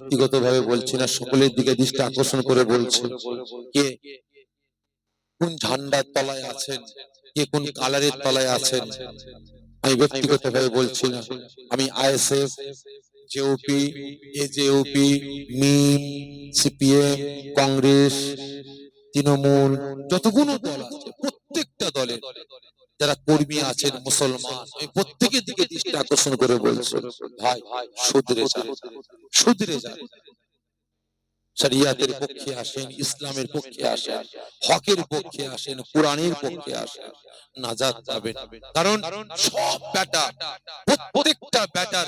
ব্যক্তিগত ভাবে বলছি না, সকলের দিকে দৃষ্টি আকর্ষণ করে বলছি, কে কোন ঝান্ডার তলায় আছেন, কে কোন কালারের তলায় আছেন, আমি ব্যক্তিগত ভাবে বলছি না। আমি আইএসএফ, জেওপি, এজেওপি, মিম, সিপিএম, কংগ্রেস, তৃণমূল, যতগুলো দল আছে প্রত্যেকটা দলের যারা কর্মী আছেন মুসলমান, আমি প্রত্যেকের দিকে দৃষ্টি আকর্ষণ করে বলছি, ভাই শুধরে যান, শুধরে যান। শরিয়াতের পক্ষে আসেন, ইসলামের পক্ষে আসেন, হকের পক্ষে আসেন, কোরআনের পক্ষে আসেন, নাজাত পাবেন। কারণ সব বেটা, প্রত্যেকটা বেটার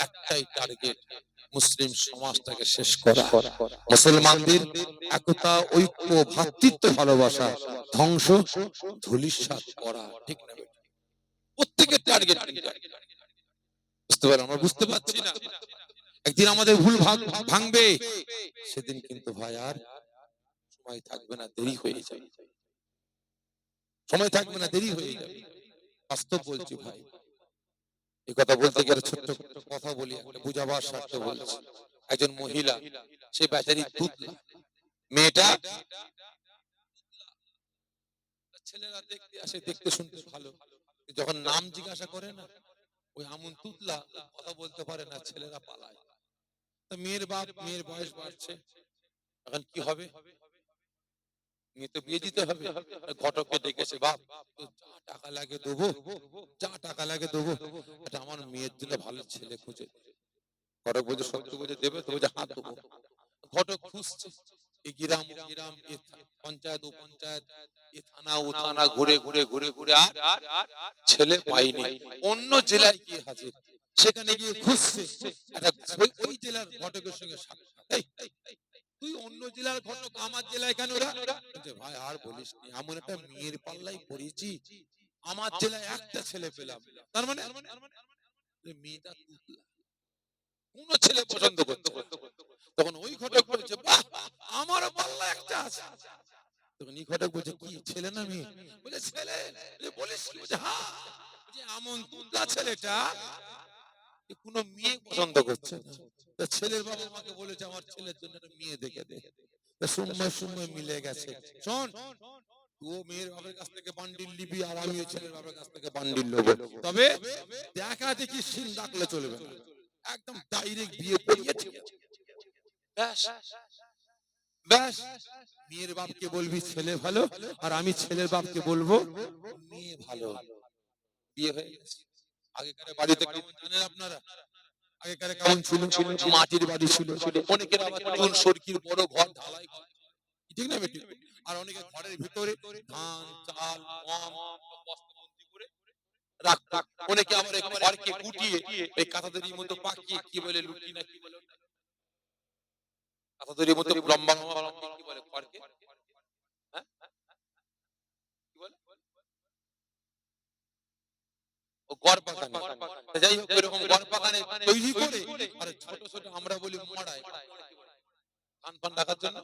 একটাই টার্গেট, মুসলিম সমাজটাকে শেষ করা, মুসলমানদের একতা, ঐক্য, ভ্রাতৃত্ব, ভালোবাসা ধ্বংস, ধূলিসাৎ করা, ঠিক না? প্রত্যেকের টার্গেট। বুঝতে পারেন? আমরা বুঝতে পারছি না। একদিন আমাদের ভুল ভাঙবে, সেদিন কিন্তু ভাই আর সময় থাকবে না, দেরি হয়ে যাবে, সময় থাকবে না, দেরি হয়ে যাবে। বাস্তব বলছি ভাই, এই কথা বলতে গেলে ছোট্ট কথা বলি, একটা বুঝাবার স্বার্থে বলছি। একজন মহিলা, সে বেচারি তুতলা, মেয়েটা, ছেলেরা দেখতে আসে, দেখতে শুনতে ভালো, যখন নাম জিজ্ঞাসা করে না, ওই আমন তুতলা, কথা বলতে পারে না, ছেলেরা পালায়। তো মেয়ের বাপ, মেয়ের বয়স বাড়ছে, এখন কি হবে? মেয়ে তো বিয়ে দিতে হবে। ঘটককে ডেকেছে, বাপ যা টাকা লাগে দেবো, যা টাকা লাগে দেবো, এটা আমার মেয়ের জন্য ভালো ছেলে খুঁজে। ঘটক বলছে সত্যি বলছে দেবে তো? বলছে হ্যাঁ দেবো। ঘটক খুঁজছে, এই গ্রাম গ্রাম, পঞ্চায়েত ও পঞ্চায়েত, এ থানা ও থানা, ঘুরে ঘুরে ঘুরে ঘুরে আর ছেলে পাইনি। অন্য জেলায় গিয়ে হাজির, সেখানে গিয়ে খুঁজছে, ওই জেলার ঘটকের সঙ্গে সাক্ষাৎ। তুই অন্য জেলার ঘটক, আমার জেলায় কেন? ভাই আর বলিস নি, এমন একটা মেয়ের পাল্লাই পড়েছি, আমার জেলায় একটা ছেলে পেলাম। তার মানে মেয়েটা তুতলা, কোন ছেলে পছন্দ করছে। তখন ওই ঘটক বলছে, বাহ, আমারও পাল্লা একটা আছে। তখন এই ঘটক বলছে, কি ছেলে না মেয়ে? বলে ছেলে। বলিস কি? বলছে হ্যাঁ। এমন তুতলা ছেলেটা কোন মেয়ে পছন্দ করছে না। ছেলের বাবা আমাকে বলেছে আমার ছেলের জন্য একটা মেয়ে দেখে দে। সময় সময় মিলে গেছে। শোন, ও মেয়ের বাবার কাছ থেকে বান্ডিল নিবি, আর আমি ছেলের বাবার কাছ থেকে বান্ডিল নেবো, তবে দেখা দেখি সিন রাখলে চলবে না, একদম ডাইরেক্ট বিয়ে পড়িয়ে ব্যাস ব্যাস। মেয়ের বাপকে বলবি ছেলে ভালো, আর আমি ছেলের বাপকে বলবো মেয়ে ভালো। বিয়ে হয়ে গেছে। আগেকার বাড়িতে কেমন জানেন আপনারা? আগেকার কেমন ছিল? মাটির বাড়ি ছিল, অনেকের আবার কোন সরকির বড় ঘর, ঢালাই ঘর, ঠিক না বেটি? আর অনেকে ঘরের ভিতরে ধান, চাল, গম বস্তাবন্দি করে রাখতো। অনেকে আবার এই খড়কে কুটিয়ে এই কাঁথাদড়ির মতো পাকিয়ে, কি বলে, লুটি না কি বলে, কাঁথাদড়ির মতো লম্বা লম্বা কি বলে খড়কে, হ্যাঁ কি বলে, ও গড় পাকানে। যাই হোক, এরকম গড় পাকানে তৈরি করে, আর ছোট ছোট আমরা বলি মড়াই, ধান ফান রাখার জন্য,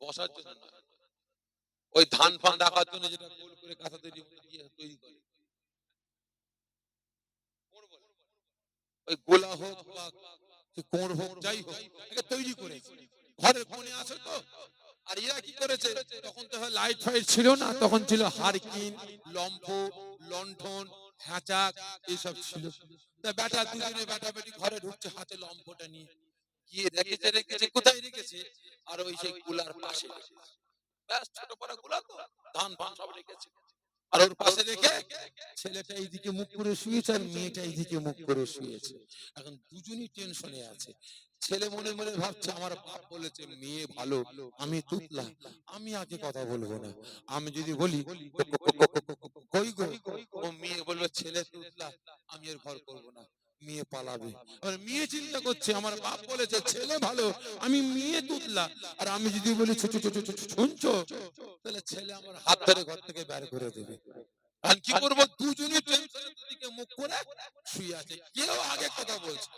বসার জন্য না, ওই ধান ফান রাখার জন্য যেটা গোল করে কাঁথাদড়ি তৈরি করে, ওই গোলা হোক বা কোর হোক, যাই হোক, এটা তৈরি করে ঘরের কোণে আছে তো। আর এরা কি করেছে, তখন তো লাইট ফাইট ছিল না, তখন ছিল হারকিন, লম্ফ, লণ্ঠন, হ্যাচাক, এইসব ছিল। তা বেটা দুজনে বেটা বেটি ঘরে ঢুকছে, হাতে লম্ফটা নিয়ে, গিয়ে রেখেছে রেখেছে কোথায় রেখেছে, আর ওই সেই গুলার পাশে, ব্যাস ছোট বড় গুলা তো ধান ফান সব রেখেছে, আর ওর পাশে রেখে ছেলেটা এইদিকে মুখ করে শুয়েছে, আর মেয়েটা এইদিকে মুখ করে শুয়েছে। এখন দুজনই টেনশনে আছে। ছেলে মনে মনে ভাবছে, আমার বাপ বলেছে মেয়ে ভালো, আমি তুতলা, আমি আগে কথা বলবো না। আমি যদি বলি কই গো, ও মেয়ে বলবে ছেলে তুতলা, আমি এর ঘর করবো না, মেয়ে পালাবে। এবার মেয়ে চিন্তা করছে, আমার বাপ বলেছে ছেলে ভালো, আমি মেয়ে তুতলা, আর আমি যদি বলি শুনছো, তাহলে ছেলে আমার হাত ধরে ঘর থেকে বের করে দেবে। আর কি করবো, দুজনই টেনশনে দুদিকে মুখ করে শুয়ে আছে, কেউ আগে কথা বলছে।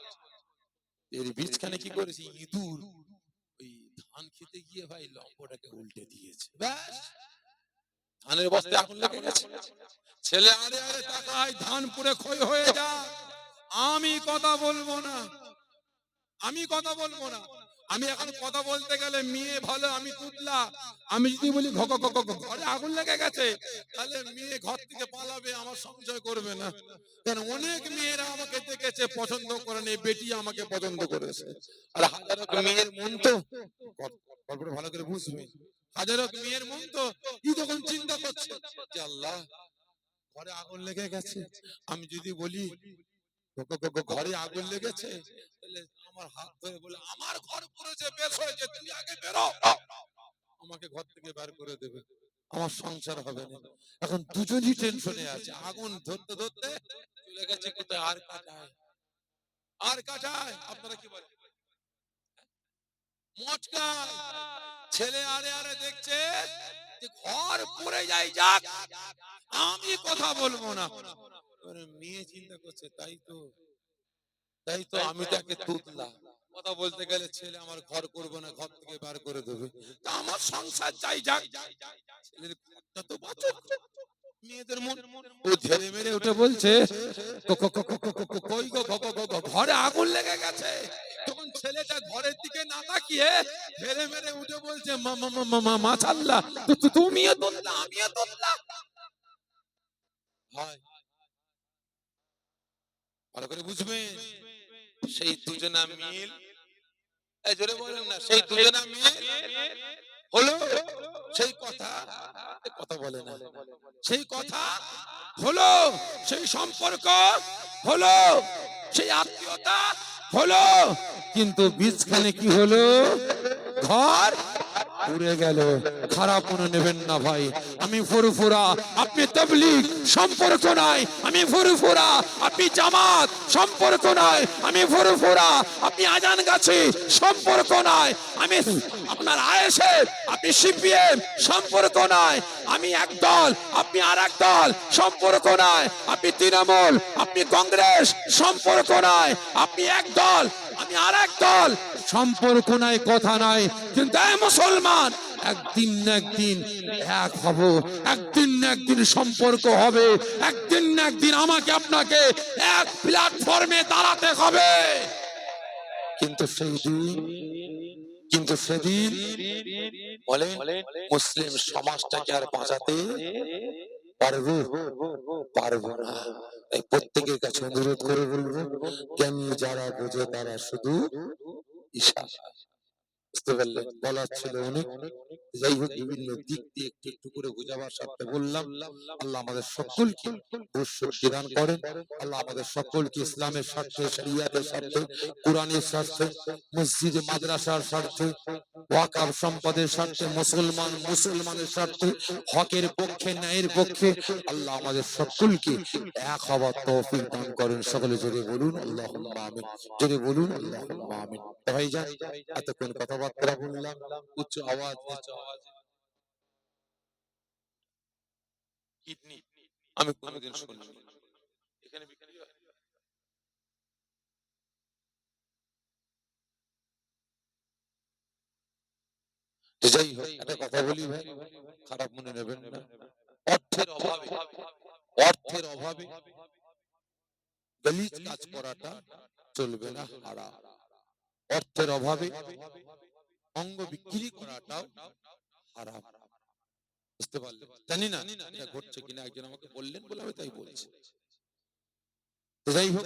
এর বীজখানে কি করেছে, ইঁদুর ওই ধান খেতে গিয়ে ভাই লম্বটাকে উল্টে দিয়েছে, ব্যাস ধানের বস্তায় আগুন লেগে গেছে। ছেলে আরে আরে তাকায়, ধান পুড়ে ক্ষয় হয়ে যায়, আমি কথা বলবো না। আমি কথা বলবো না। আমি এখন কথা বলতে গেলে মেয়ে ভালো, আমি তুতলা, আমি যদি বলি ঘরে আগুন লেগে গেছে, তাহলে মেয়ে ঘর থেকে পালাবে, আমার সংশয় করবে না। কারণ অনেক মেয়েরা আমাকে দেখেছে, পছন্দ করে নেই, বেটি আমাকে পছন্দ করেছে। আর হাজারো মেয়ের মন তো, গল্পটা ভালো করে বুঝবে, হাজারো মেয়ের মন তো কি তখন চিন্তা করছে যে আল্লাহ ঘরে আগুন লেগে গেছে, আমি যদি বলি ঘরে আগুন লেগেছে, তাহলে আমার হাত ধরে বলে আমার ঘর পুড়েছে, বেশ হয়েছে, তুই আগে বেরো, আমাকে ঘর থেকে বের করে দেবে, আমার সংসার হবে না। এখন দুজনই টেনশনে আছে, আগুন ধরতে ধরতে চলে গেছে কোথায়, আর কাটায়, আর কাটায়, আপনারা কি বলেন, মচকায়। ছেলে আরে আরে দেখছে যে ঘর পড়ে যায়, যাক আমি কথা বলবো না। মেয়ে চিন্তা করছে, তাই তো আমি তাকে তুতলা, কথা বলতে গেলে ছেলে আমার ঘর করবো না, ঘর থেকে বার করে দেবে, তা আমার সংসার চাই যাক। ছেলের ঘরটা তো বাঁচুক। মেয়েদের মন, ও ঝেড়ে মেরে উঠে বলছে কই গো, ঘরে আগুন লেগে গেছে। তখন ছেলেটা ঘরের দিকে না তাকিয়ে ঝেড়ে মেরে উঠে বলছে মাশাআল্লাহ, তুমিও তুতলা, আমিও তুতলা। ভাই ভালো করে বুঝবেন, সেই দুজনা মিল, এই জোরে বলেন না, সেই দুজনা মিল হলো, সেই কথা, কথা বলে না, সেই কথা হলো, সেই সম্পর্ক হলো, সেই আত্মীয়তা হলো, কিন্তু বীজখানে কি হলো, ঘর উড়ে গেল। খারাপ মনে নেবেন না ভাই, আমি ফুরফুরা, আপনি তাবলীগ, সম্পর্ক নাই, আমি ফুরফুরা, আপনি জামাত, সম্পর্ক নাই, আমি ফুরফুরা, আপনি আজান গাছি, সম্পর্ক নাই, আমি আপনার আয়েশে, আপনি সিপিএম, সম্পর্ক নাই, আমি এক দল, আপনি আর এক দল, সম্পর্ক নাই, আপনি তৃণমূল, আপনি কংগ্রেস, সম্পর্ক নাই, আপনি এক দল, আমি আর এক দল, সম্পর্ক নাই, কথা নাই, কিন্তু এই মুসলমান একদিন না একদিন এক হব, একদিন না একদিন সম্পর্ক হবে, একদিন না একদিন আমাকে আপনাকে এক প্ল্যাটফর্মে দাঁড়াতে হবে। কিন্তু সেই দিন, কিন্তু সেদিন বলেন মুসলিম সমাজটাকে আর বাঁচাতে পারবো, পারবো না। তাই প্রত্যেকের কাছে অনুরোধ করে বলবো, জ্ঞানী যারা বোঝে তারা শুধু ইশারা, বুঝতে পারলেন, বলার ছিল অনেক। যাই হোক, বিভিন্ন দিক দিয়ে একটু একটু করে বোঝাবার স্বার্থে বললাম। আল্লাহ আমাদের সকলকে বুঝশক্তি দান করেন। আল্লাহ আমাদের সকলকে ইসলামের স্বার্থে, শরিয়াতের স্বার্থে, কোরআনের স্বার্থে, মসজিদ মাদ্রাসার স্বার্থে, ওয়াকাফ সম্পদের স্বার্থে, মুসলমানের স্বার্থে, হকের পক্ষে, ন্যায়ের পক্ষে আল্লাহ আমাদের সকলকে এক হওয়ার তৌফিক দান করেন। সকলে জোরে বলুন আল্লাহুম্মা আমিন, জোরে বলুন আল্লাহুম্মা আমিন। ভাইজান এতক্ষণ কথাবার্তা বললাম, উচ্চ আওয়াজ, নিচু আওয়াজ, কিডনি আমি কোনোদিন শুনিনি এখানে বিক্রি হয়। যাই হোক, একটা কথা বলি ভাই, খারাপ মনে নেবেন না, অর্থের অভাবে, অর্থের অভাবে গলিজ কাজ করাটা চলবে না, হারাম। অর্থের অভাবে অঙ্গ বিক্রি করাটাও হারাম, বুঝতে পারলেন? জানি না এটা ঘটছে কিনা, একজন আমাকে বললেন বলে আমি তাই বলছি। তো যাই হোক,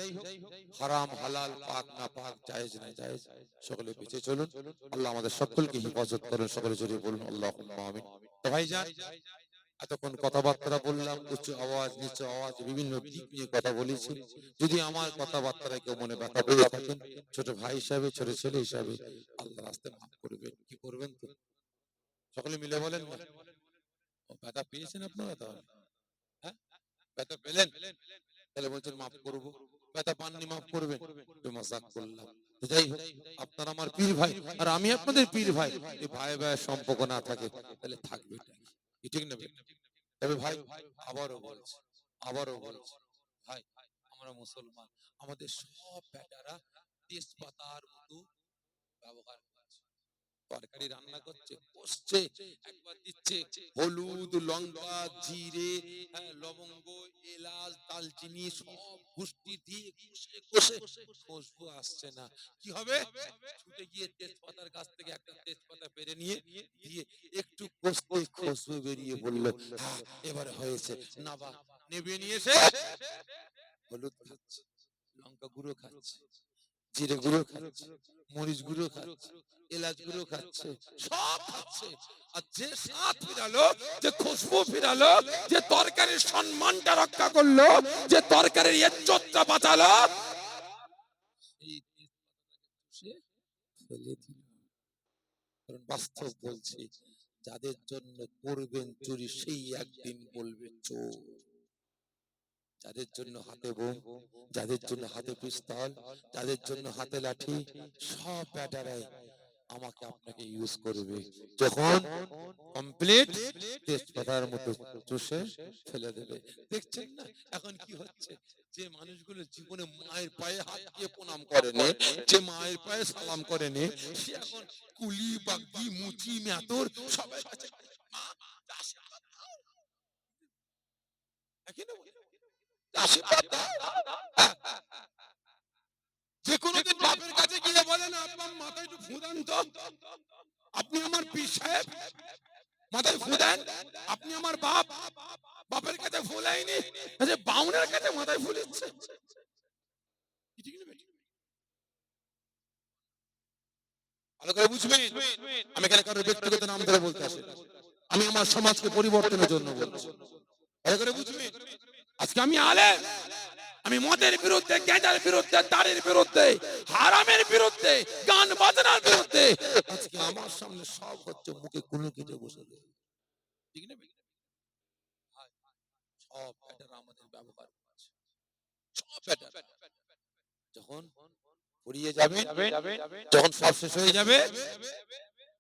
হারাম হালাল, পাক না পাক, জায়েজ না জায়েজ, সকলে বেঁচে চলুন। আল্লাহ আমাদের সকলকে হেফাজত করেন। সকলে জড়িয়ে বলুন আল্লাহুম্মা আমিন। তো ভাইজান এতক্ষণ কথাবার্তা বললাম, উচ্চ আওয়াজ, নিচু আওয়াজ, বিভিন্ন দিক নিয়ে কথা বলেছি। যদি আমার কথাবার্তায় কেউ মনে ব্যথা পেয়ে থাকেন, ছোট ভাই হিসাবে, ছোট ছেলে হিসাবে আল্লাহর রাস্তায় মাফ করবেন। কি করবেন তো সকলে মিলে বলেন না? ব্যথা পেয়েছেন আপনারা? তাহলে হ্যাঁ, ব্যথা পেলেন, তাহলে বলছেন মাফ করবো। ব্যথা পাননি, মাফ করবেন? মাজাক করলাম। যাই হোক, আপনার আমার পীর ভাই আর আমি আপনাদের পীর ভাই, এই ভাই ভাইয়ের সম্পর্ক না থাকে তাহলে থাকবে কি? ঠিক না? তবে ভাই আবারও বলছি ভাই, আমরা মুসলমান, আমাদের সব বেটারা তেজপাতার মতো ব্যবহার করছে। তরকারি রান্না করছে, কষছে, একবার দিচ্ছে হলুদ, লঙ্কা, জিরে, লবঙ্গ, এলাচ, দালচিনি সব গুষ্টি দিয়ে কষে কষে খুশবু আসছে না। কি হবে? ছুটে গিয়ে তেজপাতার গাছ থেকে একটা তেজপাতা পেরে নিয়ে দিয়ে একটু কষতে খুশবু বেরিয়ে বলল, হ্যাঁ এবারে হয়েছে। নাবা নেবে নিয়ে এসে হলুদ খাচ্ছে, লঙ্কা গুঁড়ো খাচ্ছে, জিরে গুঁড়ো খাচ্ছে, মরিচ গুঁড়ো খাচ্ছে, এলাচ গুঁড়ো খাচ্ছে, সব খাচ্ছে। আর যে স্বাদ ফিরালো, যে খুশবু ফিরালো, যে তরকারির সম্মানটা রক্ষা করলো, যে তরকারির ইজ্জতটা বাঁচালো, সেই সে ফেলে দিল। কারণ বাস্তব বলছি, যাদের জন্য করবেন চুরি সেই একদিন বলবে চোর। যাদের জন্য হাতে বোম, যাদের জন্য হাতে পিস্তল, যাদের জন্য হাতে লাঠি, সব ব্যাটারাই আমাকে আপনাকে ইউজ করবে। যখন কমপ্লিট তেজপাতার মতো চুষে ফেলে দেবে। দেখছেন না এখন কি হচ্ছে? যে মানুষগুলো জীবনে মায়ের পায়ে হাত দিয়ে প্রণাম করেনি, যে মায়ের পায়ে সালাম করেনি, সে এখন কুলি, বাগদি, মুচি, মেতর সবার কাছে মা আশীর্বাদ দাও, আশীর্বাদ দাও। যে কোনোদিন বাপের কাছে গিয়ে বলে না, আব্বা মাথায় একটু ফুদান তো, আপনি আমার পীর সাহেব, মাথায় ফুদান, আপনি আমার বাপ, বাপের কাছে ফুলাইনি, বাউনের কাছে মাথায় ফুলিচ্ছে। ভালো করে বুঝবেন, আমি এখানে কারোর ব্যক্তিগত নাম ধরে বলতে আসি, আমি আমার সমাজকে পরিবর্তনের জন্য বলছি। ভালো করে বুঝবেন, আজকে আমি আলেম, আমি মদের বিরুদ্ধে, গেঁজার বিরুদ্ধে, দাড়ির বিরুদ্ধে, হারামের বিরুদ্ধে, গান বাজনার বিরুদ্ধে। আজকে আমার সামনে সব হচ্ছে, মুখে কুলো কেটে বসে রয়েছে। ঠিক না? সব ব্যাটারা আমাদের ব্যবহার করছে, সব ব্যাটারা। যখন ফুরিয়ে যাবে, যখন সব শেষ হয়ে যাবে,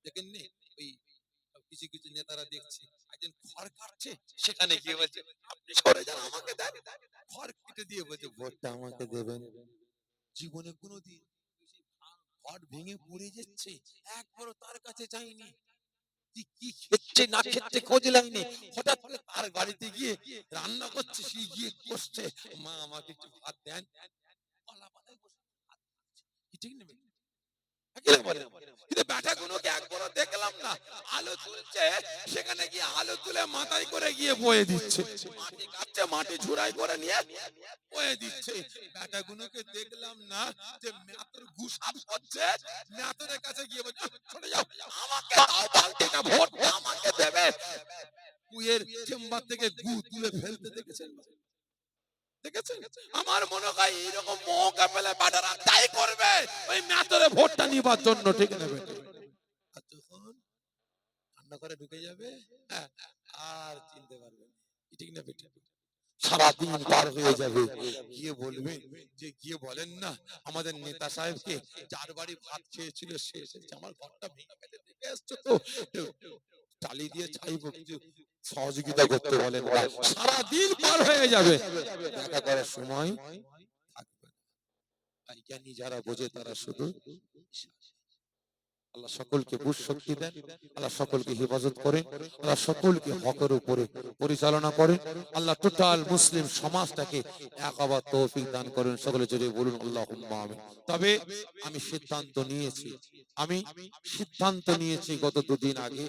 দেখেন নি ওই কিছু কিছু নেতারা দেখছি একজন খড় কাটছে, সেখানে গিয়ে বলছে আপনি সরে যান, আমাকে দেন। খড় কেটে দিয়ে বলছে ভোটটা আমাকে দেবেন। জীবনে কোনোদিন খড় ভেঙে পড়ে যাচ্ছে, একবারও তার কাছে যায়নি। কি খেচ্ছে না খেচ্ছে খোঁজ লাইনি, হঠাৎ করে তার বাড়িতে গিয়ে রান্না করছে, সে গিয়ে কষছে, মা আমাকে একটু ভাত দেন, কলা পাতায় বসে ভাত খাচ্ছে। কি ঠিক নেবে? কিন্তু ব্যাটাগুলোকে একবারও দেখলাম না। আলো তুলছে, সেখানে গিয়ে আলো তুলে মাথায় করে গিয়ে বয়ে দিচ্ছে, মাটি কাটছে, মাটি ঝুড়াই করে নিয়ে বয়ে দিচ্ছে। ব্যাটাগুলোকে দেখলাম না যে মেতর গুসাপ করছে, মেতরের কাছে গিয়ে বলছে চলে যাও, আমাকে দাও বালতিটা, ভোট আমাকে দেবে। কুয়ের চেম্বার থেকে গু তুলে ফেলতে দেখেছেন? দেখেছেন? আমার মনে হয় এইরকম মৌকা পেলে বাটারা তাই করবে, ওই মেতরে ভোটটা নিবার জন্য। ঠিক নেবে। আর যখন রান্না করে ঢুকে যাবে, আর চিনতে পারবে না। ঠিক না বেটা? সারাদিন পার হয়ে যাবে, গিয়ে বলবে যে গিয়ে বলেন না আমাদের নেতা সাহেবকে, যার বাড়ি ভাত খেয়েছিল সে এসেছে, আমার ঘরটা ভেঙে ফেলে দেখে আসছো তো, টালি দিয়ে চাইবো, কিছু সহযোগিতা করতে বলেন না। সারাদিন পার হয়ে যাবে, দেখা করার সময় থাকবে না। তাই জ্ঞানী যারা বোঝে তারা শুধু আল্লাহ সকলকে বুঝ শক্তি দেন, আল্লাহ সকলকে হেফাজত করেন, আল্লাহ সকলকে হকের উপরে পরিচালনা করেন, আল্লাহ টোটাল মুসলিম সমাজটাকে এক হবার তৌফিক দান করেন। সকলে জোরে বলুন আল্লাহুম্মা আমিন। তবে আমি সিদ্ধান্ত নিয়েছি গত দুদিন আগে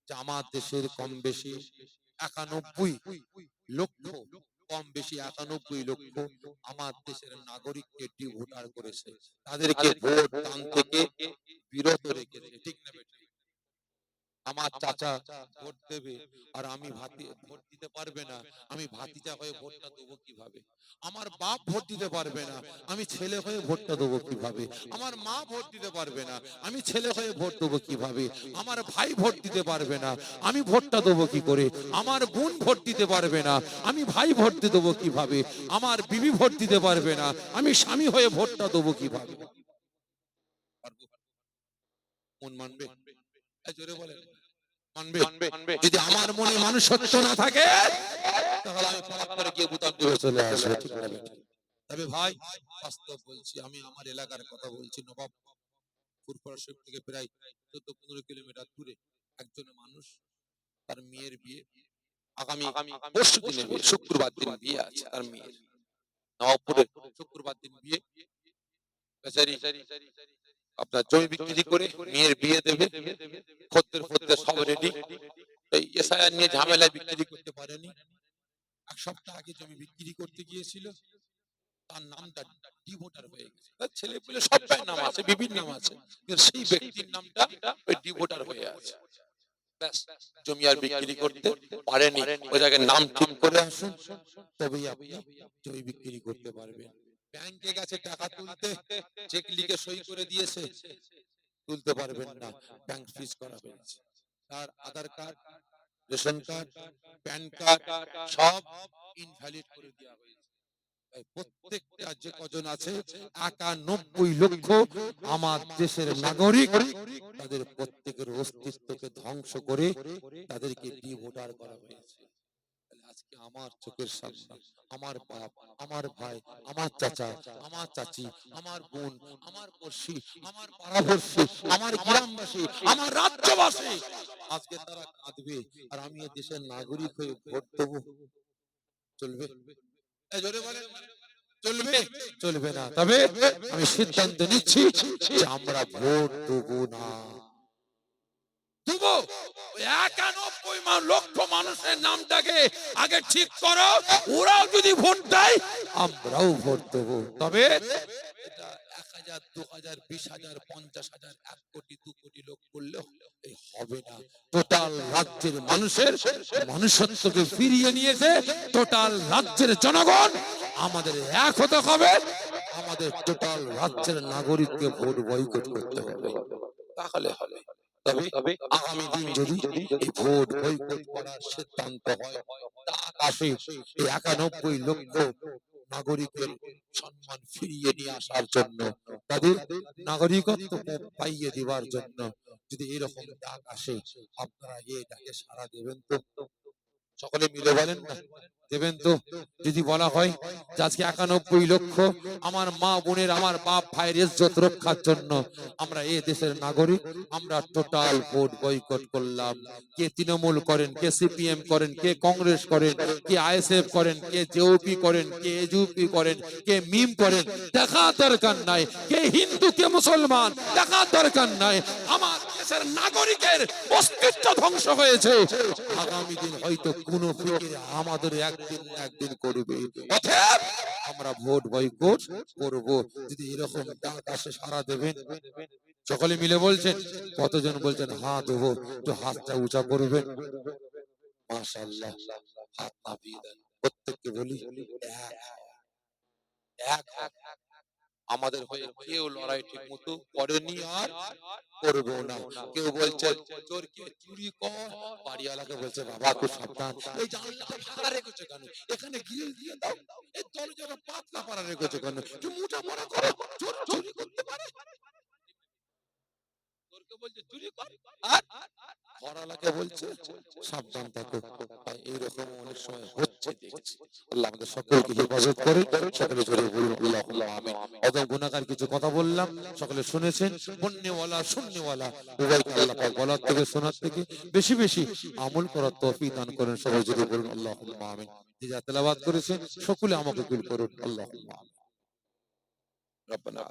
যে আমার দেশের কম বেশি 91 লক্ষ, কম বেশি 91 লক্ষ আমার দেশের নাগরিককে ভোটার করেছে, তাদেরকে ভোট দান থেকে বিরত রেখেছে। ঠিক না বেটা? আমার চাচা ভোট দেবে আর আমি ভোট দিতে পারবে না, আমি ভাতিজা হয়ে ভোটটা দেবো কিভাবে? আমার বাপ ভোট দিতে পারবে না, আমি ছেলে হয়ে ভোটটা দেবো কিভাবে? আমার মা ভোট দিতে পারবে না, আমি ছেলে হয়ে ভোট দেবো কিভাবে? আমার ভাই ভোট দিতে পারবে না, আমি ভোটটা দেবো কি করে? আমার বোন ভোট দিতে পারবে না, আমি ভাই ভোট দিতে দেবো কিভাবে? আমার বিবি ভোট দিতে পারবে না, আমি স্বামী হয়ে ভোটটা দেবো কিভাবে? মন মানবে? জোরে বলেন, মানবে? যদি আমার মনে মানুষত্ব না থাকে, তাহলে আমি পরাগ করে গিয়ে বুতাম দিয়ে চলে আসবো। ঠিক না? তবে ভাই বাস্তব বলছি, আমি আমার এলাকার কথা বলছি, নবাব ফুরফুরা শরীফ থেকে প্রায় 14-15 কিলোমিটার দূরে একজন মানুষ, তার মেয়ের বিয়ে আগামী পরশু দিনে, শুক্রবার দিন বিয়ে আছে তার মেয়ের, নবাবপুরে শুক্রবার দিন বিয়ে। বেচারি আপনার জমি বিক্রি করে মেয়ের বিয়ে দেবে, খদ্দের ফদ্দের সব রেডি। এই এসআইআর নিয়ে ঝামেলায় বিক্রি করতে পারেনি। এক সপ্তাহ আগে জমি বিক্রি করতে গিয়েছিল, তার নামটা ডিভোটার হয়ে গেছে। তার ছেলে পেলে সবাই নাম আছে, বিভিন্ন নাম আছে, কিন্তু সেই ব্যক্তির নামটা ওই ডিভোটার হয়ে আছে। ব্যাস, জমি আর বিক্রি করতে পারেনি। ওই জায়গায় নাম ঠিক করে আসুন, তবেই আপনি জমি বিক্রি করতে পারবেন। ব্যাংকে গেছে টাকা তুলতে, চেক লিখে সই করে দিয়েছে, তুলতে পারবেন না, ব্যাংক ফ্রিজ করা হয়েছে। তার Aadhaar card, ration card, PAN card সব ইনভ্যালিড করে দেওয়া হয়েছে। তাই প্রত্যেকটা যে কজন আছে 91 লক্ষ আমার দেশের নাগরিক, তাদের প্রত্যেকের অস্তিত্বকে ধ্বংস করে তাদেরকে ডিভোটার করা হয়েছে। আজকে আমার চোখের সামনে আমার বাপ, আমার ভাই, আমার চাচা, আমার চাচি, আমার বোন, আমার পড়শি, আমার পাড়াপড়শি, আমার গ্রামবাসী, আমার রাজ্যবাসী, আজকে তারা কাঁদবে আর আমি এই দেশের নাগরিক হয়ে ভোট দেবো? চলবে? জোরে বলেন, চলবে? চলবে না। তবে আমি সিদ্ধান্ত নিচ্ছি যে আমরা ভোট দেবো না। দেবো 91 লক্ষ মানুষের নামটাকে আগে ঠিক করো, ওরাও যদি ভোট দেয় আমরাও ভোট দেবো। তবে এটা 1000, 2000, 20,000, 50,000, 1 কোটি, 2 কোটি লোক করলেও হবে না। টোটাল রাজ্যের মানুষের মনুষ্যত্বকে ফিরিয়ে নিয়েছে টোটাল রাজ্যের জনগণ। আমাদের এক হতে হবে, আমাদের টোটাল রাজ্যের নাগরিককে ভোট বয়কট করতে হবে, তাহলে হবে। তবে আগামী দিন যদি এই ভোট বয়কট করার সিদ্ধান্ত হয়, আসে এই 91 লক্ষ নাগরিকের সম্মান ফিরিয়ে নিয়ে আসার জন্য, তাদের নাগরিকত্ব পাইয়ে দেওয়ার জন্য, যদি এরকম ডাক আসে, আপনারা এই ডাকে সাড়া দেবেন তো? সকলে মিলে বলেন না, দেবেন তো? যদি বলা হয় যে আজকে 91 লক্ষ আমার মা বোনের, আমার বাপ ভাইয়ের ইজ্জত রক্ষার জন্য আমরা এই দেশের নাগরিক, আমরা টোটাল ভোট বয়কট করলাম। কে তৃণমূল করেন, কে সিপিএম করেন, কে কংগ্রেস করেন, কে আইএসএফ করেন, কে জেওপি করেন, কে এজুপি করেন, কে মিম করেন, দেখার দরকার নাই। কে হিন্দু, কে মুসলমান, দেখার দরকার নাই। আমার দেশের নাগরিকের অস্তিত্ব ধ্বংস হয়েছে। আগামী দিন হয়তো কোনো ফিকির আমাদের একদিন করবে। অতএব আমরা ভোট বয়কট করব। যদি এরকম ডাক আসে সাড়া দেবেন? সকলে মিলে বলছেন। কতজন বলছেন হ্যাঁ দেবো? একটু হাতটা উঁচা করবেন। মাশাআল্লাহ, হাত নামিয়ে দেন। প্রত্যেককে বলি এক এক আমাদের হয়ে কেউ লড়াই ঠিক মতো করেনি আর করবো না। কেউ বলছে চোরকে চুরি কর, বাড়িওয়ালাকে বলছে বাবা খুব সাবধান, এই জানলাটা ফাঁকা রেখেছো কেন, এখানে গ্রিল দিয়ে দাও, এই দরজাটা পাতলা পাড়া রেখেছো কেন, একটু মোটা মোটা করো, চোর চুরি করতে পারে। চোরকে বলছে চুরি কর, আর ঘরওয়ালাকে বলছে সাবধান থাকো। এইরকম অনেক সময় হচ্ছে দেখছি। আল্লাহ আমাদের সকলকে হেফাজত করে। সকলে জোরে বলুন আল্লাহুম্মা আমিন। অত গুনাহগার কিছু কথা বললাম, সকলে শুনেছেন। বলনেওয়ালা শুননেওয়ালা উভয়কে আল্লাহ পাক বলার থেকে শোনার থেকে বেশি বেশি আমল করার তৌফিক দান করেন। সবাই জোরে বলুন আল্লাহুম্মা আমিন। যে যা তেলাওয়াত করেছেন সকলে আমাকে কবুল করুন আল্লাহুম্মা আমিন। রব্বানা